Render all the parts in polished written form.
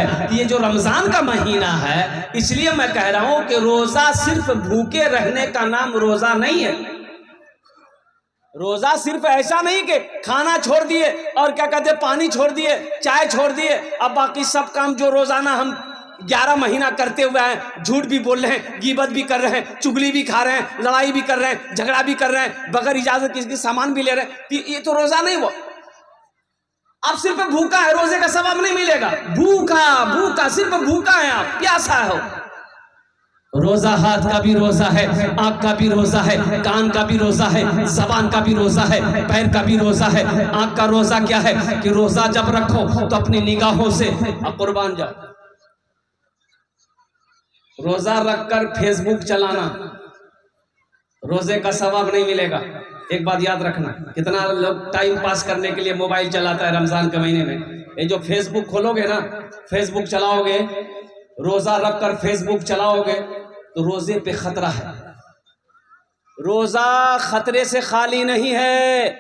है कि ये जो रमजान का महीना है, इसलिए मैं कह रहा हूं कि रोजा सिर्फ भूखे रहने का नाम रोजा नहीं है। रोजा सिर्फ ऐसा नहीं कि खाना छोड़ दिए और क्या कहते पानी छोड़ दिए, चाय छोड़ दिए, अब बाकी सब काम जो रोजाना हम 11 महीना करते हुए हैं, झूठ भी बोल रहे हैं, गीबत भी कर रहे हैं, चुगली भी खा रहे हैं, लड़ाई भी कर रहे हैं, झगड़ा भी कर रहे हैं, बगैर इजाजत किसी सामान भी ले रहे हैं, ये तो रोजा नहीं हुआ। आप सिर्फ भूखा है, रोजे का सवाब नहीं मिलेगा। भूखा सिर्फ भूखा है, आप प्यासा हो। रोजा हाथ का भी रोजा है, आंख का भी रोजा है, कान का भी रोजा है, जबान का भी रोजा है, पैर का भी रोजा है। आंख का रोजा क्या है कि रोजा जब रखो तो अपनी निगाहों से कुर्बान जाओ। रोजा रखकर फेसबुक चलाना रोजे का सवाब नहीं मिलेगा। एक बात याद रखना, कितना लोग टाइम पास करने के लिए मोबाइल चलाता है रमजान के महीने में। ये जो फेसबुक खोलोगे ना, फेसबुक चलाओगे, रोजा रखकर फेसबुक चलाओगे तो रोजे पे खतरा है। रोजा खतरे से खाली नहीं है,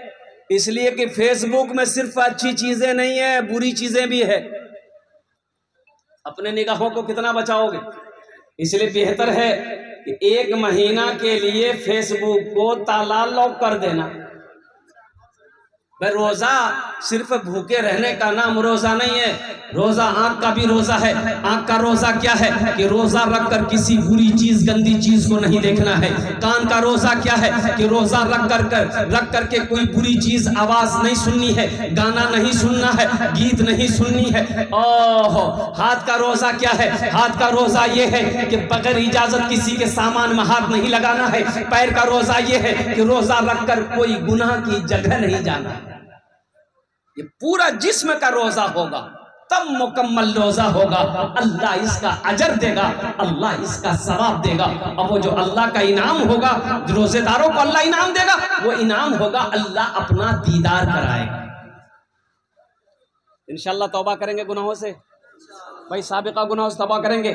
इसलिए कि फेसबुक में सिर्फ अच्छी चीजें नहीं है, बुरी चीजें भी है। अपने निगाहों को कितना बचाओगे, इसलिए बेहतर है कि 1 महीना के लिए फेसबुक को ताला लॉक कर देना। भाई रोजा सिर्फ भूखे रहने का नाम रोजा नहीं है। रोजा आंख का भी रोजा है। आंख का रोजा क्या है कि रोजा रखकर किसी बुरी चीज, गंदी चीज को नहीं देखना है। कान का रोजा क्या है कि रोजा रख करके कोई बुरी चीज, आवाज नहीं सुननी है, गाना नहीं सुनना है, गीत नहीं सुननी है। ओहो, हाथ का रोजा क्या है? हाथ का रोजा ये है कि बगैर इजाजत किसी के सामान में हाथ नहीं लगाना है। पैर का रोजा ये है कि रोजा रखकर कोई गुनाह की जगह नहीं जाना है। ये पूरा जिस्म का रोजा होगा, तब मुकम्मल रोजा होगा। अल्लाह इसका अजर देगा, अल्लाह इसका सवाब देगा। और वो जो अल्लाह का इनाम होगा, रोजेदारों को अल्लाह इनाम देगा, वो इनाम होगा अल्लाह अपना दीदार कराएगा। इंशाल्लाह तौबा करेंगे गुनाहों से। भाई साबिका गुनाहों से तौबा करेंगे?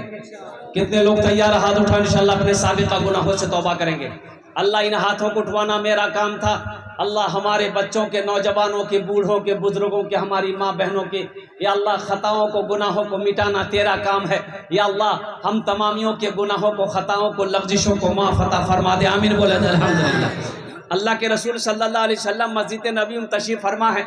कितने लोग तैयार? हाथ उठा। इंशाल्लाह अपने साबिका गुनाहों से तौबा करेंगे। अल्लाह इन हाथों को उठवाना मेरा काम था। अल्लाह हमारे बच्चों के, नौजवानों के, बूढ़ों के, बुजुर्गों के, हमारी माँ बहनों के, या अल्लाह खताओं को, गुनाहों को मिटाना तेरा काम है। या अल्लाह हम तमामियों के गुनाहों को, खताओं को, लफ्जिशों को माफ़ अता फरमा दे। आमीन बोले अल्हम्दुलिल्लाह। अल्लाह के रसूल सल्लल्लाहु अलैहि वसल्लम मस्जिद नबी में तशरीफ फरमा है।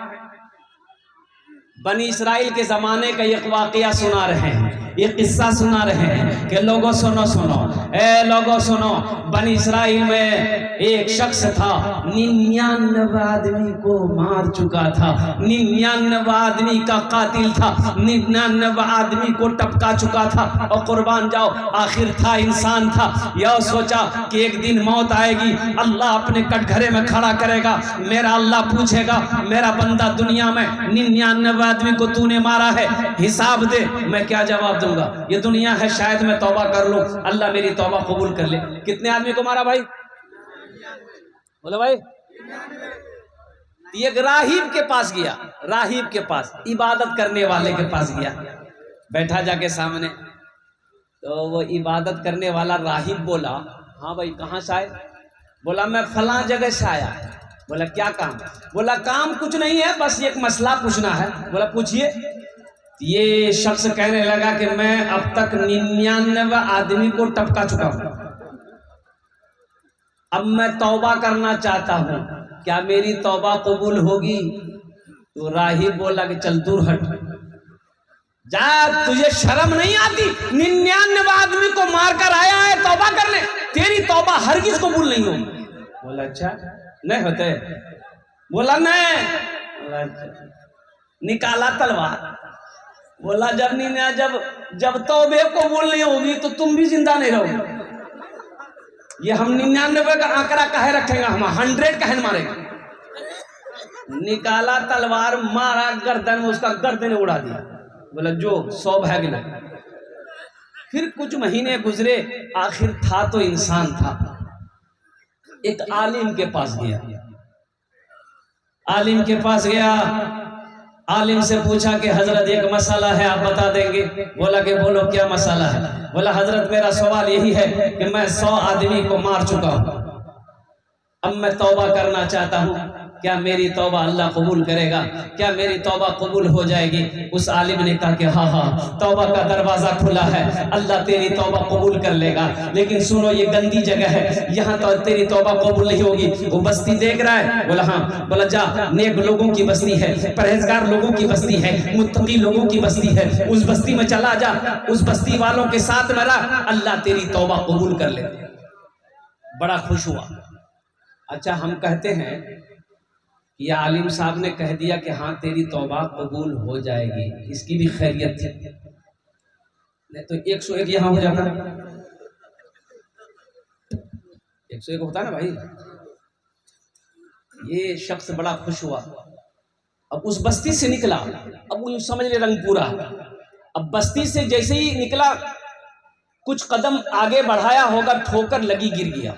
बनी इसराइल के ज़माने का एक वाक़या सुना रहे हैं, ये किस्सा सुना रहे हैं कि लोगों सुनो सुनो, ए लोगों सुनो, बनी इसराइल में एक शख्स था, 99 आदमी को मार चुका था, 99 आदमी का कातिल था, 99 आदमी को टपका चुका था। और कुर्बान जाओ, आखिर था इंसान था। यह सोचा कि एक दिन मौत आएगी, अल्लाह अपने कटघरे में खड़ा करेगा, मेरा अल्लाह पूछेगा, मेरा बंदा दुनिया में 99 आदमी को तूने मारा है, हिसाब दे। मैं क्या जवाब दूंगा? ये दुनिया है, शायद मैं तौबा कर लूं, अल्लाह मेरी तौबा कबूल कर ले। कितने आदमी को मारा भाई? बोलो भाई। एक राहिब के पास गया, राहिब के पास, इबादत करने वाले के पास गया, बैठा जाके सामने। तो वो इबादत करने वाला राहिब बोला, हाँ भाई कहाँ से आए? बोला मैं फलां जगह से आया। बोला क्या काम? बोला काम कुछ नहीं है, बस एक मसला पूछना है। बोला पूछिए। ये शख्स कहने लगा कि मैं अब तक 99 आदमी को टपका चुका हूं, अब मैं तौबा करना चाहता हूं, क्या मेरी तौबा कबूल होगी? तो राहिब बोला कि चल दूर हट जा, तुझे शर्म नहीं आती? 99 आदमी को मारकर आया है तौबा करने, तेरी तौबा हरगिज कबूल नहीं होगी। बोला अच्छा नहीं होते? बोला नहीं। बोला अच्छा। निकाला तलवार। बोला जब तौबे कबूल नहीं होगी तो तुम भी जिंदा नहीं रहोगे। ये हम 99 का आंकड़ा कहे रखेंगे, हम 100 कहे मारेंगे। निकाला तलवार, मारा गर्दन में, उसका गर्दन उड़ा दिया। बोला जो 100 भाग ना। फिर कुछ महीने गुजरे, आखिर था तो इंसान था। एक आलिम के पास गया, आलिम के पास गया, आलिम से पूछा कि हजरत एक मसला है, आप बता देंगे? बोला कि बोलो क्या मसला है? बोला हजरत मेरा सवाल यही है कि मैं 100 आदमी को मार चुका हूं, अब मैं तौबा करना चाहता हूं, क्या मेरी तौबा अल्लाह कबूल करेगा, क्या मेरी तौबा कबूल हो जाएगी। उस आलिम ने कहा कि हाँ हाँ, तौबा का दरवाज़ा खुला है, अल्लाह तेरी तौबा कबूल कर लेगा। लेकिन सुनो, ये गंदी जगह है, यहाँ तो तेरी तौबा कबूल नहीं होगी। वो बस्ती देख रहा है, बोला हाँ, बोला जा, नेक लोगों की बस्ती है, परहेजगार लोगों की बस्ती है, मुत्तकी लोगों की बस्ती है, उस बस्ती में चला जा, उस बस्ती वालों के साथ में रह, अल्लाह तेरी तौबा कबूल कर ले। बड़ा खुश हुआ। अच्छा, हम कहते हैं ये आलिम साहब ने कह दिया कि हाँ तेरी तौबा कबूल हो जाएगी, इसकी भी खैरियत थी, नहीं तो 101 यहाँ हो जाता, 101 होता ना भाई। ये शख्स बड़ा खुश हुआ। अब उस बस्ती से निकला, अब वो समझ ले रंगपुरा। अब बस्ती से जैसे ही निकला, कुछ कदम आगे बढ़ाया होगा, ठोकर लगी, गिर गया।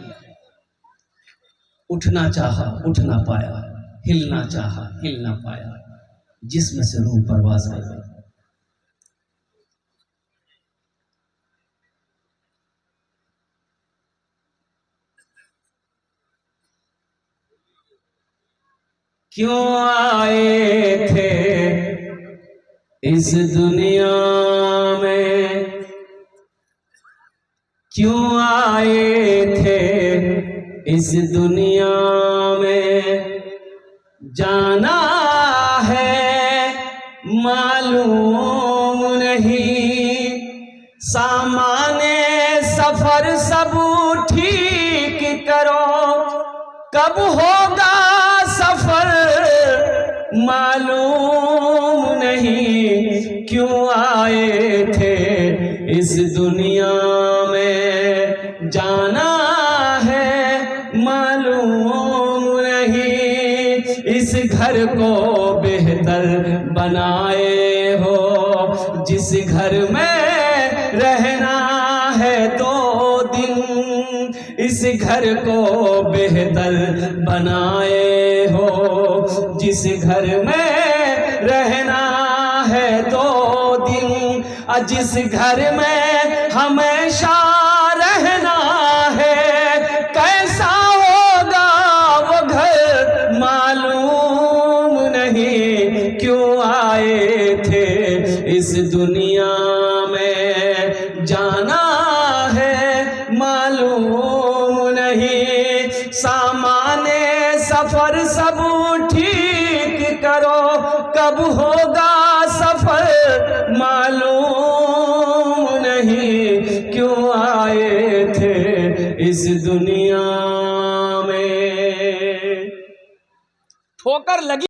उठना चाहा, उठ ना पाया, हिलना चाहा, हिल ना पाया, जिस्म से रूह परवाज़ कर गई। क्यों आए थे इस दुनिया में, क्यों आए थे इस दुनिया में, जाना है मालूम नहीं, सामाने सफर सब ठीक करो, कब होगा सफर मालूम नहीं। क्यों आए थे इस दुनिया में, जाना है मालूम नहीं, इस घर को बेहतर बनाए हो, जिस घर में रहना है 2 दिन, इस घर को बेहतर बनाए हो, जिस घर में रहना है 2 दिन, जिस घर में हमेशा रहना है, कैसा होगा वो घर मालूम नहीं। क्यों आए थे इस दुनिया में, जाना है मालूम नहीं, सामाने सफर सब ठीक करो, कब होगा सफर मालूम नहीं। क्यों आए थे इस दुनिया में, ठोकर लगी।